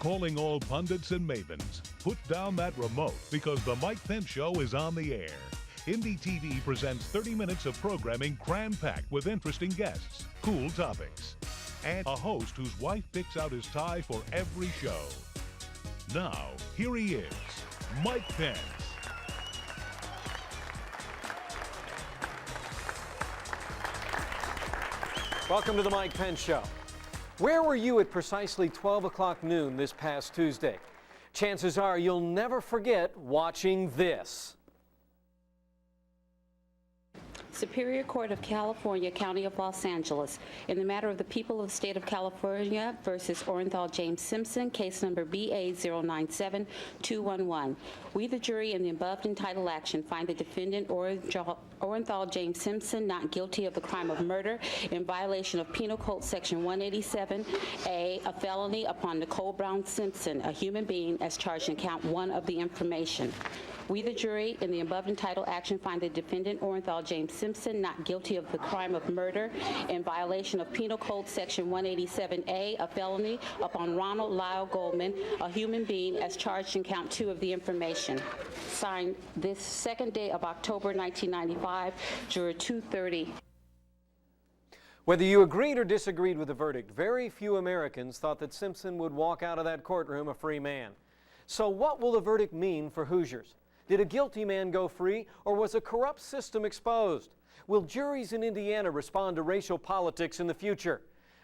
Calling all pundits and mavens, put down that remote because the Mike Pence Show is on the air. Indie TV presents 30 minutes of programming cram-packed with interesting guests, cool topics, and a host whose wife picks out his tie for every show. Now, here he is, Mike Pence. Welcome to the Mike Pence Show. Where were you at precisely 12 o'clock noon this past Tuesday? Chances are you'll never forget watching this. Superior Court of California, County of Los Angeles, in the matter of the people of the state of California versus Orenthal James Simpson, case number BA097211. We, the jury, in the above entitled action, find the defendant Orenthal James Simpson not guilty of the crime of murder in violation of Penal Code Section 187A, a felony upon Nicole Brown Simpson, a human being, as charged in count 1 of the information. We, the jury, in the above entitled action, find the defendant Orenthal James Simpson not guilty of the crime of murder in violation of Penal Code Section 187A, a felony upon Ronald Lyle Goldman, a human being, as charged in count 2 of the information. Signed this 2nd day of October 1995, Juror 230. Whether you agreed or disagreed with the verdict, very few Americans thought that Simpson would walk out of that courtroom a free man. So what will the verdict mean for Hoosiers? Did a guilty man go free, or was a corrupt system exposed? Will juries in Indiana respond to racial politics in the future?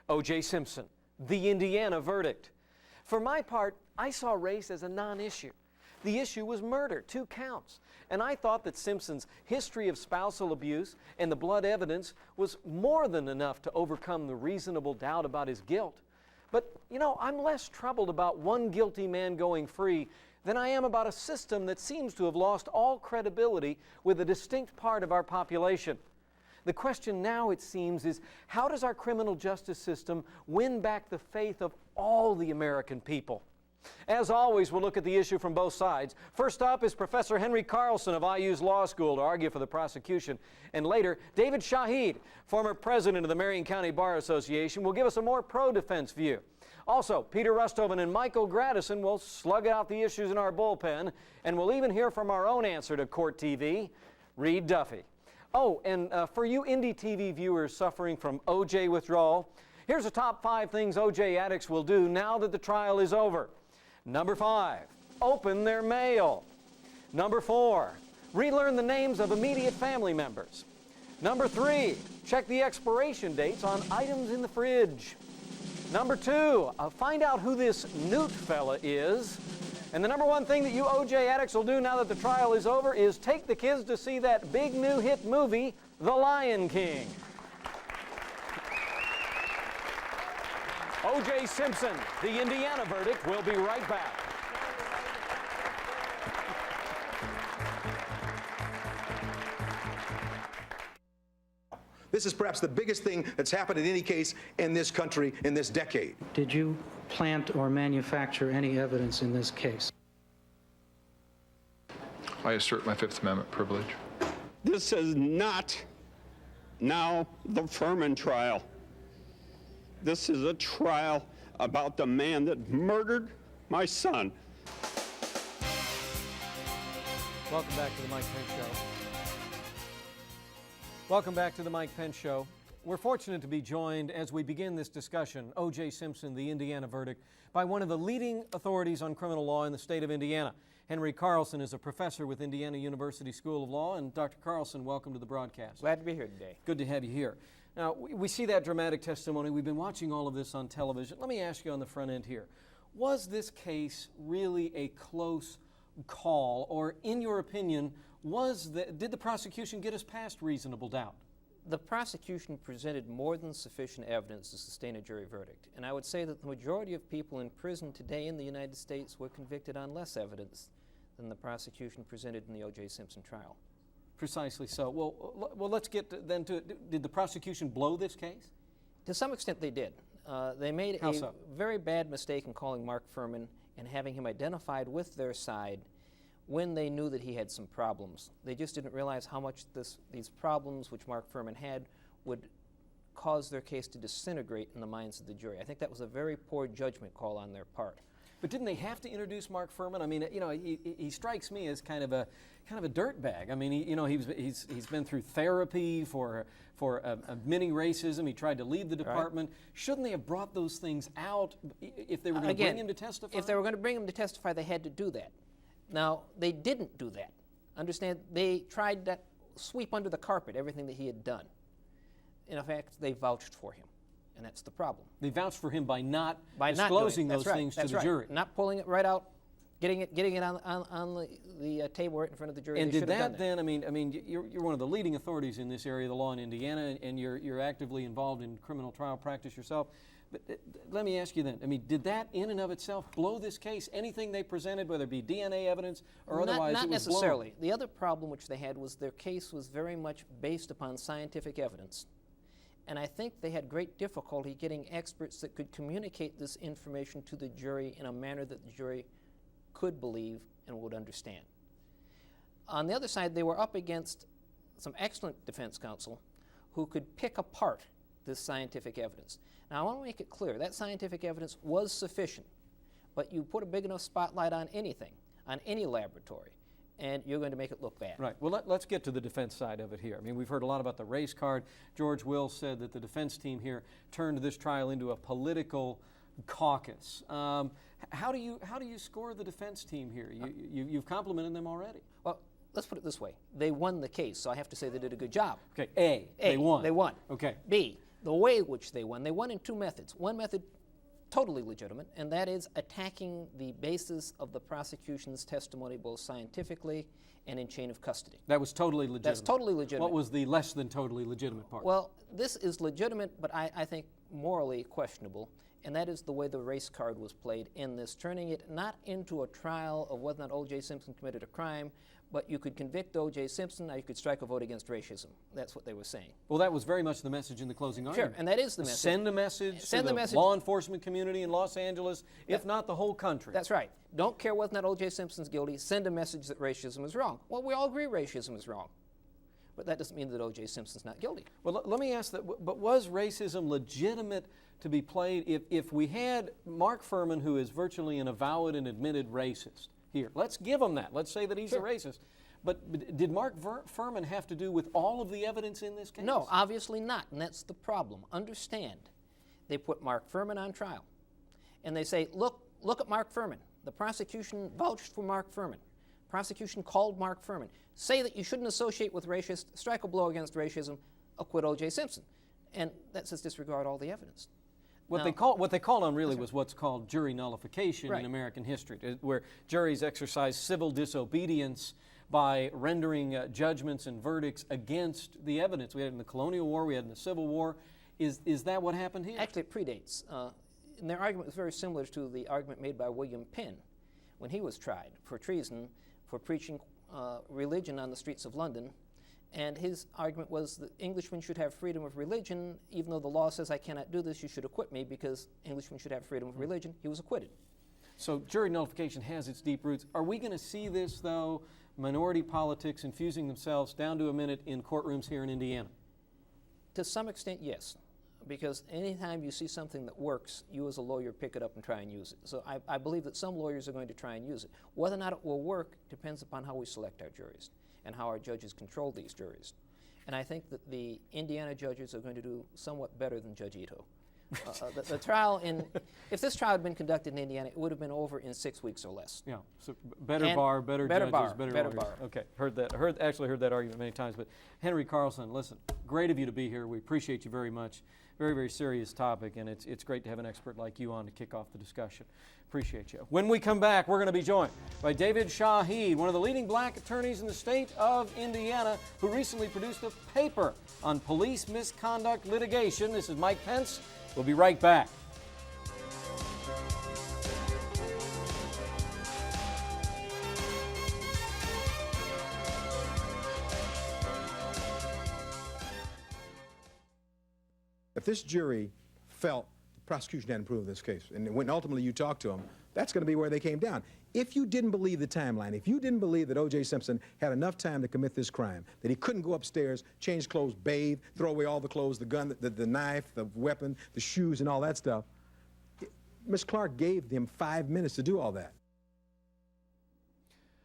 O J Simpson, the Indiana verdict. For my part, I saw race as a non-issue. The issue was murder, 2 counts. And I thought that Simpson's history of spousal abuse and the blood evidence was more than enough to overcome the reasonable doubt about his guilt. But, you know, I'm less troubled about one guilty man going free than I am about a system that seems to have lost all credibility with a distinct part of our population. The question now, it seems, is how does our criminal justice system win back the faith of all the American people? As always, we'll look at the issue from both sides. First up is Professor Henry Carlson of IU's Law School to argue for the prosecution. And later, David Shaheed, former president of the Marion County Bar Association, will give us a more pro-defense view. Also, Peter Rustoven and Michael Gradison will slug out the issues in our bullpen, and we'll even hear from our own answer to Court TV, Reed Duffy. Oh, and for you Indie TV viewers suffering from OJ withdrawal, here's the top 5 things OJ addicts will do now that the trial is over. Number 5, open their mail. Number 4, relearn the names of immediate family members. Number 3, check the expiration dates on items in the fridge. Number 2, find out who this Newt fella is. And the number 1 thing that you OJ addicts will do now that the trial is over is take the kids to see that big new hit movie, The Lion King. O J Simpson, the Indiana verdict. We'll be right back. This is perhaps the biggest thing that's happened in any case in this country in this decade. Did you plant or manufacture any evidence in this case? I assert my Fifth Amendment privilege. This is not now the Furman trial. This is a trial about the man that murdered my son. Welcome back to the Mike Pence Show. Welcome back to the Mike Pence Show. We're fortunate to be joined as we begin this discussion, O J Simpson, the Indiana verdict, by one of the leading authorities on criminal law in the state of Indiana. Henry Carlson is a professor with Indiana University School of Law. And Dr. Carlson, welcome to the broadcast. Glad to be here today. Good to have you here. Now, we see that dramatic testimony. We've been watching all of this on television. Let me ask you on the front end here. Was this case really a close call, or in your opinion, did the prosecution get us past reasonable doubt? The prosecution presented more than sufficient evidence to sustain a jury verdict, and I would say that the majority of people in prison today in the United States were convicted on less evidence than the prosecution presented in the O J Simpson trial. Precisely so. Well, let's get then to it. Did the prosecution blow this case? To some extent they did. They made How a so? very bad mistake in calling Mark Furman and having him identified with their side when they knew that he had some problems. They just didn't realize how much these problems, which Mark Furman had, would cause their case to disintegrate in the minds of the jury. I think that was a very poor judgment call on their part. But didn't they have to introduce Mark Furman? I mean, you know, he strikes me as kind of a dirtbag. I mean, he's been through therapy for a mini racism. He tried to leave the department. Right. Shouldn't they have brought those things out if they were going to bring him to testify? If they were going to bring him to testify, they had to do that. Now, they didn't do that. Understand? They tried to sweep under the carpet everything that he had done. In fact, they vouched for him, and that's the problem. They vouched for him by not disclosing those things to the jury. Not pulling it right out, getting it on the table right in front of the jury. And did that then? I mean, you're one of the leading authorities in this area of the law in Indiana, and you're actively involved in criminal trial practice yourself. But let me ask you then, I mean, did that in and of itself blow this case? Anything they presented, whether it be DNA evidence or otherwise, not it was necessarily. blown? The other problem which they had was their case was very much based upon scientific evidence. And I think they had great difficulty getting experts that could communicate this information to the jury in a manner that the jury could believe and would understand. On the other side, they were up against some excellent defense counsel who could pick apart this scientific evidence. Now, I want to make it clear, that scientific evidence was sufficient, but you put a big enough spotlight on anything, on any laboratory, and you're going to make it look bad. Right. Well, let's get to the defense side of it here. I mean, we've heard a lot about the race card. George Will said that the defense team here turned this trial into a political caucus. How do you score the defense team here? You've complimented them already. Well, let's put it this way. They won the case, so I have to say they did a good job. Okay, A, they won. They won. Okay. B, the way in which they won in two methods. One method, totally legitimate, and that is attacking the basis of the prosecution's testimony both scientifically and in chain of custody. That was totally legitimate. That's totally legitimate. What was the less than totally legitimate part? Well, this is legitimate, but I think morally questionable, and that is the way the race card was played in this, turning it not into a trial of whether or not O J Simpson committed a crime, but you could convict O J Simpson, or you could strike a vote against racism. That's what they were saying. Well, that was very much the message in the closing argument. Sure, and that is the message. Send a message to the law enforcement community in Los Angeles, if not the whole country. That's right. Don't care whether or not O J Simpson's guilty. Send a message that racism is wrong. Well, we all agree racism is wrong. But that doesn't mean that O J Simpson's not guilty. Well, let me ask that, but was racism legitimate to be played if we had Mark Furman, who is virtually an avowed and admitted racist here? Let's give him that. Let's say that he's a racist. But did Mark Furman have to do with all of the evidence in this case? No, obviously not, and that's the problem. Understand, they put Mark Furman on trial, and they say, look at Mark Furman. The prosecution vouched for Mark Furman. Prosecution called Mark Furman. Say that you shouldn't associate with racists, strike a blow against racism, acquit O J Simpson. And that says disregard all the evidence. What they called on really was what's called jury nullification in American history, where juries exercise civil disobedience by rendering judgments and verdicts against the evidence. We had it in the Colonial War, we had it in the Civil War. Is that what happened here? Actually, it predates. And their argument was very similar to the argument made by William Penn when he was tried for treason for preaching religion on the streets of London. And his argument was that Englishmen should have freedom of religion. Even though the law says I cannot do this, you should acquit me because Englishmen should have freedom of religion. He was acquitted. So jury nullification has its deep roots. Are we going to see this, though, minority politics infusing themselves down to a minute in courtrooms here in Indiana? To some extent, yes. Because anytime you see something that works, you as a lawyer pick it up and try and use it. So I believe that some lawyers are going to try and use it. Whether or not it will work depends upon how we select our juries and how our judges control these juries. And I think that the Indiana judges are going to do somewhat better than Judge Ito. The trial if this trial had been conducted in Indiana, it would have been over in 6 weeks or less. Yeah, so better bar, better judges, better lawyers. Bar. Okay, actually heard that argument many times. But Henry Carlson, listen, great of you to be here. We appreciate you very much. Very, very serious topic, and it's great to have an expert like you on to kick off the discussion. Appreciate you. When we come back, we're going to be joined by David Shaheed, one of the leading black attorneys in the state of Indiana, who recently produced a paper on police misconduct litigation. This is Mike Pence. We'll be right back. If this jury felt the prosecution hadn't proved this case, and when ultimately you talk to them, that's going to be where they came down. If you didn't believe the timeline, if you didn't believe that O J Simpson had enough time to commit this crime, that he couldn't go upstairs, change clothes, bathe, throw away all the clothes, the gun, the knife, the weapon, the shoes, and all that stuff, Ms. Clark gave him 5 minutes to do all that.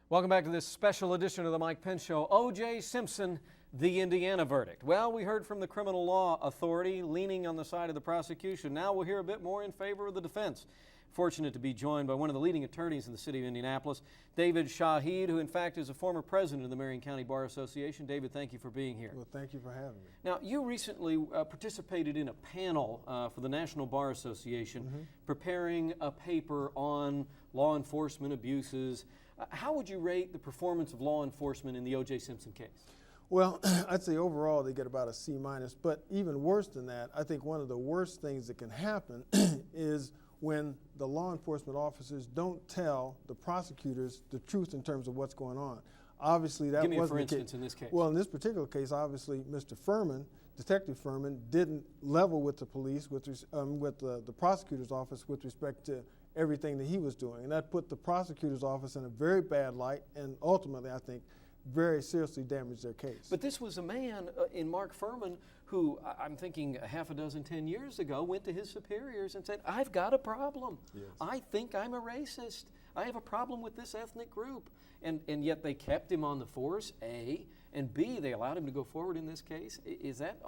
Welcome back to this special edition of the Mike Pence Show. O J Simpson, the Indiana verdict. Well, we heard from the criminal law authority leaning on the side of the prosecution. Now we'll hear a bit more in favor of the defense. Fortunate to be joined by one of the leading attorneys in the city of Indianapolis, David Shaheed, who in fact is a former president of the Marion County Bar Association. David, thank you for being here. Well, thank you for having me. Now, you recently participated in a panel for the National Bar Association preparing a paper on law enforcement abuses. How would you rate the performance of law enforcement in the O J Simpson case? Well, I'd say overall they get about a C-, but even worse than that, I think one of the worst things that can happen is when the law enforcement officers don't tell the prosecutors the truth in terms of what's going on. Obviously, that wasn't the case. Give me a for instance in this case. Well, in this particular case, obviously, Mr. Furman, Detective Furman, didn't level with the police, with the prosecutor's office with respect to everything that he was doing. And that put the prosecutor's office in a very bad light and ultimately, I think, very seriously damaged their case. But this was a man in Mark Furman who, I'm thinking a half a dozen, 10 years ago, went to his superiors and said, I've got a problem. Yes. I think I'm a racist. I have a problem with this ethnic group. And yet they kept him on the force, A, and B, they allowed him to go forward in this case. Is that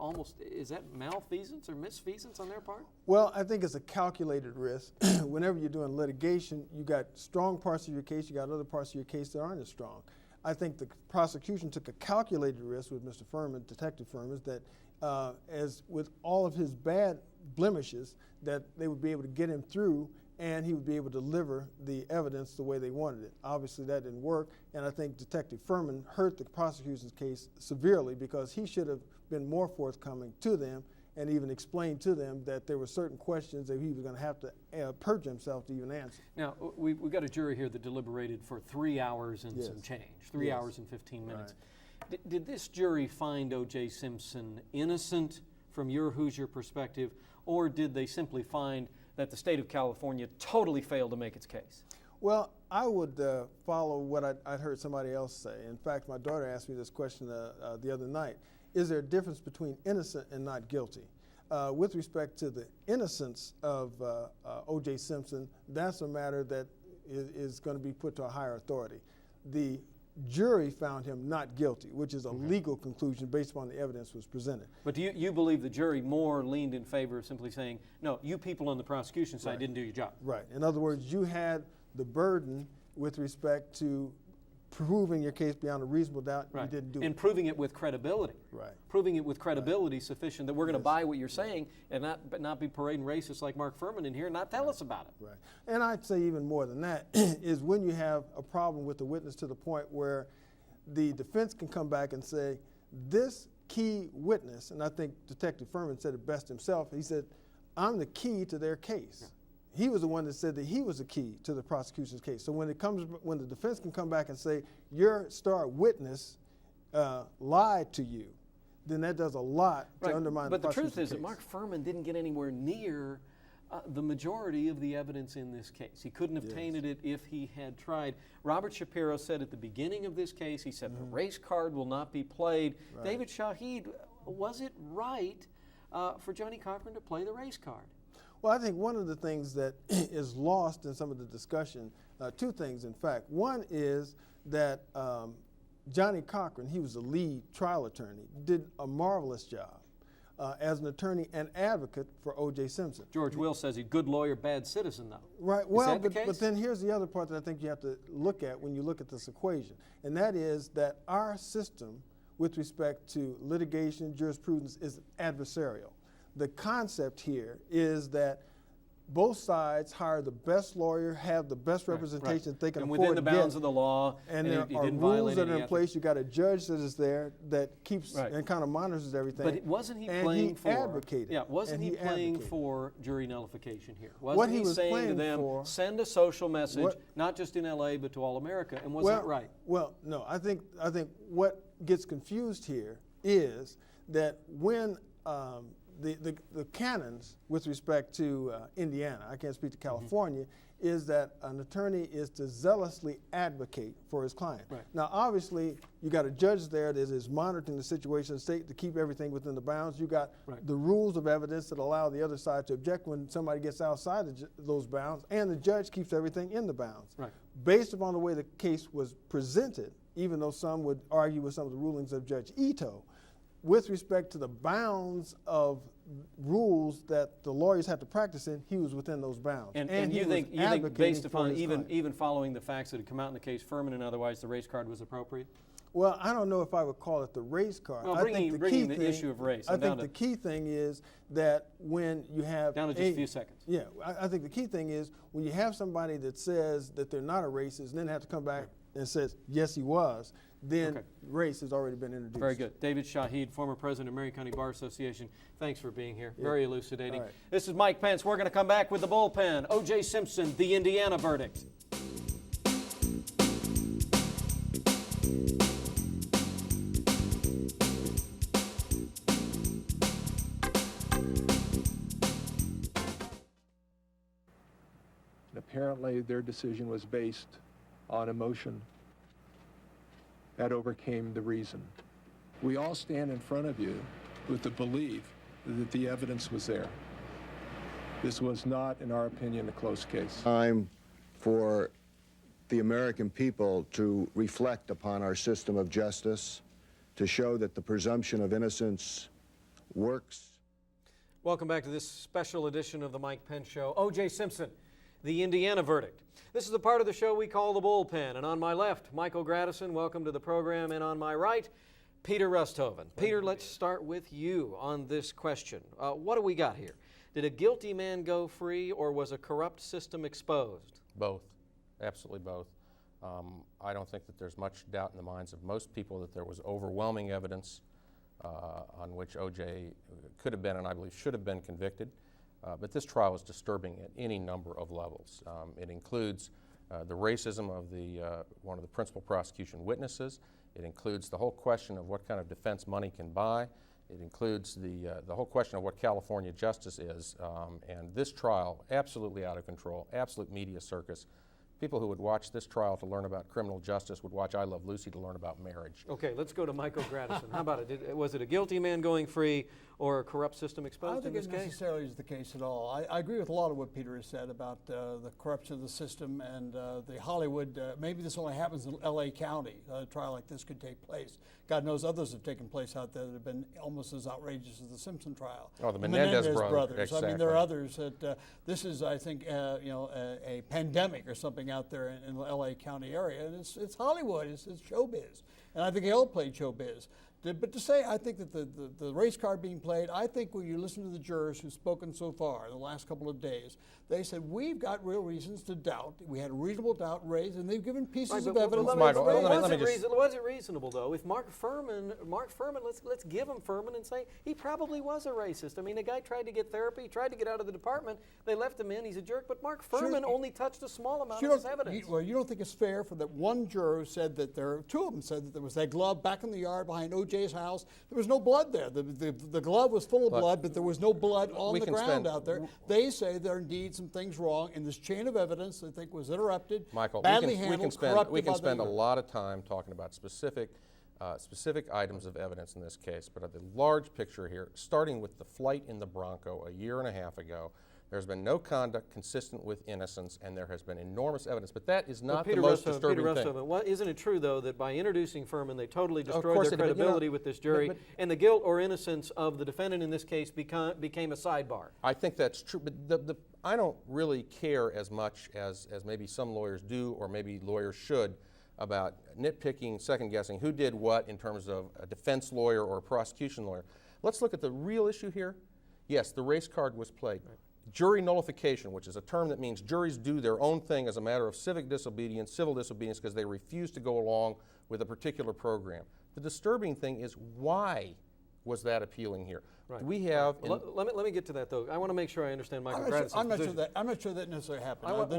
malfeasance or misfeasance on their part? Well, I think it's a calculated risk. Whenever you're doing litigation, you got strong parts of your case, you got other parts of your case that aren't as strong. I think the prosecution took a calculated risk with Mr. Furman, Detective Furman, that as with all of his bad blemishes, that they would be able to get him through and he would be able to deliver the evidence the way they wanted it. Obviously, that didn't work, and I think Detective Furman hurt the prosecution's case severely because he should have been more forthcoming to them and even explained to them that there were certain questions that he was going to have to perjure himself to even answer. Now, we've got a jury here that deliberated for 3 hours and some change, 3 hours and 15 minutes. Right. Did this jury find O J Simpson innocent from your Hoosier perspective, or did they simply find that the state of California totally failed to make its case? Well, I would follow what I'd heard somebody else say. In fact, my daughter asked me this question the other night. Is there a difference between innocent and not guilty? With respect to the innocence of O J Simpson, that's a matter that is going to be put to a higher authority. The jury found him not guilty, which is a legal conclusion based upon the evidence that was presented. But do you believe the jury more leaned in favor of simply saying, no, you people on the prosecution side didn't do your job? Right. In other words, you had the burden with respect to proving your case beyond a reasonable doubt. You didn't do it. And proving it with credibility. Right. Proving it with credibility sufficient that we're going to buy what you're saying and not be parading racists like Mark Furman in here and not tell us about it. Right. And I'd say even more than that is when you have a problem with the witness to the point where the defense can come back and say, this key witness, and I think Detective Furman said it best himself, he said, I'm the key to their case. Yeah. He was the one that said that he was the key to the prosecution's case. So when the defense can come back and say your star witness lied to you, then that does a lot to undermine the prosecution's case. But the truth is that Mark Furman didn't get anywhere near the majority of the evidence in this case. He couldn't have tainted it if he had tried. Robert Shapiro said at the beginning of this case, he said the race card will not be played. Right. David Shaheed, was it right for Johnny Cochran to play the race card? Well, I think one of the things that is lost in some of the discussion, two things in fact. One is that Johnny Cochran, he was the lead trial attorney, did a marvelous job as an attorney and advocate for O J Simpson. George Will says he's good lawyer, bad citizen though. Right, well, but then here's the other part that I think you have to look at when you look at this equation, and that is that our system with respect to litigation, jurisprudence is adversarial. The concept here is that both sides hire the best lawyer, have the best representation that they can afford to get. And within the bounds of the law. And there are rules that are in place. You got a judge that is there that keeps and kind of monitors everything. But wasn't he playing for? Advocated. Yeah, wasn't he playing for jury nullification here? Wasn't he saying to them, send a social message, not just in LA, but to all America? And was that right? Well, no. I think what gets confused here is that when the canons with respect to Indiana, I can't speak to California, is that an attorney is to zealously advocate for his client. Right. Now, obviously, you got a judge there that is monitoring the situation state to keep everything within the bounds. You got the rules of evidence that allow the other side to object when somebody gets outside those bounds, and the judge keeps everything in the bounds. Right. Based upon the way the case was presented, even though some would argue with some of the rulings of Judge Ito, with respect to the bounds of rules that the lawyers have to practice in, he was within those bounds. And you think based upon even following the facts that had come out in the case, Furman and otherwise, the race card was appropriate? Well, I don't know if I would call it the race card. Well, bringing the issue of race. I think the key thing is that when you have down to just a few seconds. Yeah, I think the key thing is when you have somebody that says that they're not a racist and then have to come back and says, yes, he was, then race has already been introduced. Very good. David Shaheed, former president of Marion County Bar Association, thanks for being here. Yeah. Very elucidating. Right. This is Mike Pence. We're going to come back with the bullpen. O J Simpson, the Indiana verdict. Apparently, their decision was based on emotion that overcame the reason. We all stand in front of you with the belief that the evidence was there. This was not, in our opinion, a close case. Time for the American people to reflect upon our system of justice, to show that the presumption of innocence works. Welcome back to this special edition of the Mike Pence Show. O J Simpson, the Indiana verdict. This is the part of the show we call the bullpen. And on my left, Michael Gradison, welcome to the program. And on my right, Peter Rusthoven. Peter, let's start with you on this question. What do we got here? Did a guilty man go free, or was a corrupt system exposed? Both. Absolutely both. I don't think that there's much doubt in the minds of most people that there was overwhelming evidence on which O.J. could have been, and I believe should have been, convicted. But this trial is disturbing at any number of levels. It includes the racism of one of the principal prosecution witnesses. It includes the whole question of what kind of defense money can buy. It includes the whole question of what California justice is. And this trial, absolutely out of control, absolute media circus. People who would watch this trial to learn about criminal justice would watch I Love Lucy to learn about marriage. Okay, let's go to Michael Gradison. How about it? Was it a guilty man going free or a corrupt system exposed in this case? I don't think it necessarily is the case at all. I agree with a lot of what Peter has said about the corruption of the system and the Hollywood. Maybe this only happens in L.A. County. A trial like this could take place. God knows others have taken place out there that have been almost as outrageous as the Simpson trial. Oh, the Menendez brothers. Exactly. I mean, there are others that this is, I think, a pandemic or something out there in the L.A. County area, and it's Hollywood, it's showbiz, and I think they all played showbiz. But to say, I think that the race card being played, I think when you listen to the jurors who've spoken so far in the last couple of days, they said, we've got real reasons to doubt. We had a reasonable doubt raised, and they've given pieces of evidence. Was it reasonable, though? If Mark Furman, let's give him Furman and say he probably was a racist. I mean, the guy tried to get therapy, tried to get out of the department. They left him in. He's a jerk. But Mark Furman only touched a small amount of his evidence. You don't think it's fair for that one juror who said that two of them said that there was that glove back in the yard behind O.J.'s house. There was no blood there. The glove was full of blood, but there was no blood on the ground out there. They say there are indeed some things wrong in this chain of evidence they think was interrupted, Michael, badly handled, we can spend a lot of time talking about specific items of evidence in this case, but the large picture here, starting with the flight in the Bronco a year and a half ago, there's been no conduct consistent with innocence, and there has been enormous evidence. But that is not the most disturbing thing. Well, isn't it true, though, that by introducing Furman, they totally destroyed their credibility with this jury, and the guilt or innocence of the defendant in this case became a sidebar? I think that's true, but I don't really care as much as maybe some lawyers do, or maybe lawyers should, about nitpicking, second-guessing who did what in terms of a defense lawyer or a prosecution lawyer. Let's look at the real issue here. Yes, the race card was played. Right. Jury nullification, which is a term that means juries do their own thing as a matter of civic disobedience, civil disobedience, because they refuse to go along with a particular program. The disturbing thing is why was that appealing here. Right. Do we have... Well, let me get to that, though. I want to make sure I understand Michael Gratison's I'm not position. sure that necessarily happened. I want to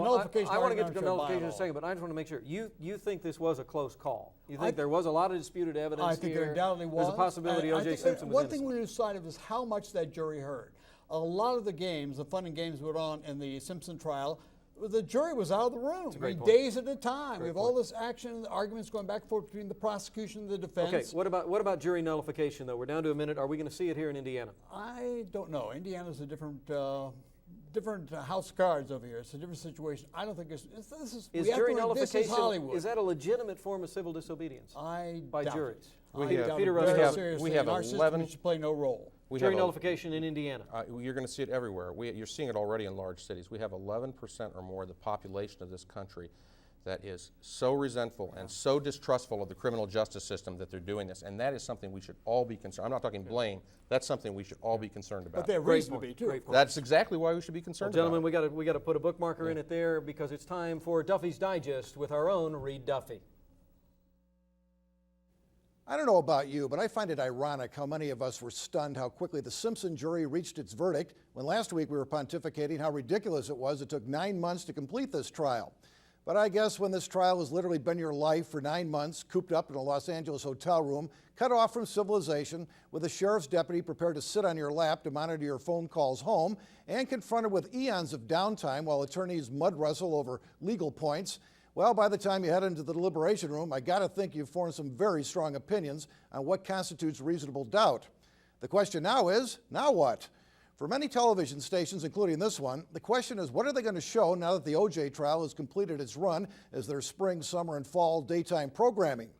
get to nullification in a second, but I just want to make sure. You think this was a close call? You think there was a lot of disputed evidence I think here? there undoubtedly was. There's a possibility O.J. Simpson was One innocent. thing we lose sight of is how much that jury heard. A lot of the games, the fun and games went on in the Simpson trial, the jury was out of the room. Days at a time. We have all this action, the arguments going back and forth between the prosecution and the defense. Okay, what about jury nullification, though? We're down to a minute. Are we going to see it here in Indiana? I don't know. Indiana's a different house of cards over here. It's a different situation. I don't think this is jury nullification, this is Hollywood. Is that a legitimate form of civil disobedience by juries? We have 11. It should play no role. Jury nullification in Indiana. You're going to see it everywhere. You're seeing it already in large cities. We have 11% or more of the population of this country that is so resentful and so distrustful of the criminal justice system that they're doing this. And that is something we should all be concerned. I'm not talking blame. That's something we should all be concerned about. But they have reason to be, too. That's exactly why we should be concerned about gentlemen, we got to put a bookmarker in it there, because it's time for Duffy's Digest with our own Reed Duffy. I don't know about you, but I find it ironic how many of us were stunned how quickly the Simpson jury reached its verdict, when last week we were pontificating how ridiculous it was it took 9 months to complete this trial. But I guess when this trial has literally been your life for 9 months, cooped up in a Los Angeles hotel room, cut off from civilization, with a sheriff's deputy prepared to sit on your lap to monitor your phone calls home, and confronted with eons of downtime while attorneys mud wrestle over legal points, well, by the time you head into the deliberation room, I got to think you've formed some very strong opinions on what constitutes reasonable doubt. The question now is, now what? For many television stations, including this one, the question is, what are they going to show now that the O.J. trial has completed its run as their spring, summer, and fall daytime programming?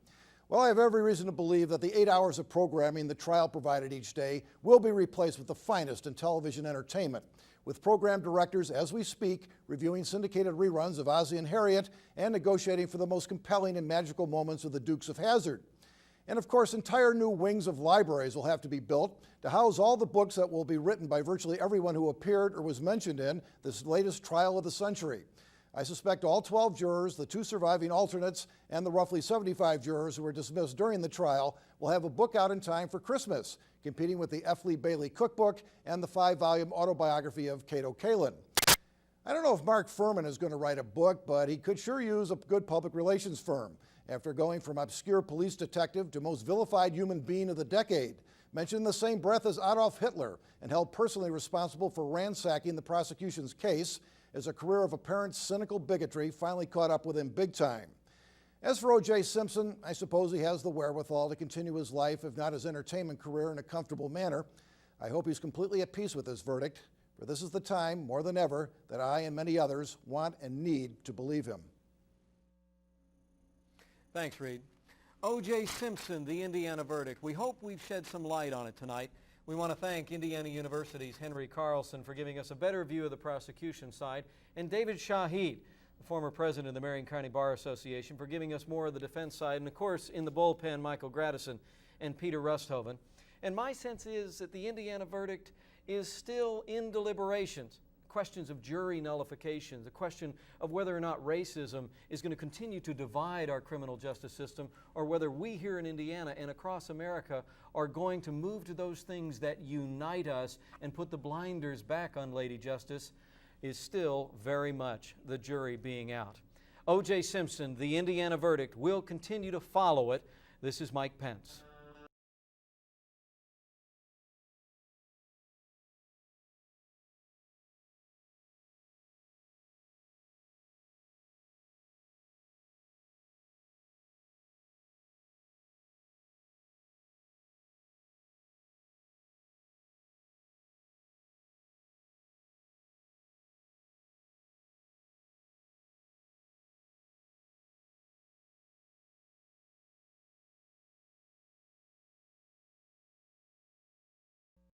Well, I have every reason to believe that the 8 hours of programming the trial provided each day will be replaced with the finest in television entertainment, with program directors, as we speak, reviewing syndicated reruns of Ozzie and Harriet and negotiating for the most compelling and magical moments of the Dukes of Hazzard. And of course, entire new wings of libraries will have to be built to house all the books that will be written by virtually everyone who appeared or was mentioned in this latest trial of the century. I suspect all 12 jurors, the 2 surviving alternates, and the roughly 75 jurors who were dismissed during the trial will have a book out in time for Christmas, competing with the F. Lee Bailey cookbook and the 5-volume autobiography of Cato Kalin. I don't know if Mark Furman is going to write a book, but he could sure use a good public relations firm, after going from obscure police detective to most vilified human being of the decade, mentioned in the same breath as Adolf Hitler, and held personally responsible for ransacking the prosecution's case, as a career of apparent cynical bigotry finally caught up with him big time. As for O.J. Simpson, I suppose he has the wherewithal to continue his life, if not his entertainment career, in a comfortable manner. I hope he's completely at peace with this verdict, for this is the time, more than ever, that I and many others want and need to believe him. Thanks, Reed. O.J. Simpson, the Indiana verdict. We hope we've shed some light on it tonight. We want to thank Indiana University's Henry Carlson for giving us a better view of the prosecution side, and David Shaheed, the former president of the Marion County Bar Association, for giving us more of the defense side, and of course, in the bullpen, Michael Gradison and Peter Rusthoven. And my sense is that the Indiana verdict is still in deliberations. Questions of jury nullification, the question of whether or not racism is going to continue to divide our criminal justice system, or whether we here in Indiana and across America are going to move to those things that unite us and put the blinders back on Lady Justice, is still very much the jury being out. O.J. Simpson, the Indiana verdict, will continue to follow it. This is Mike Pence.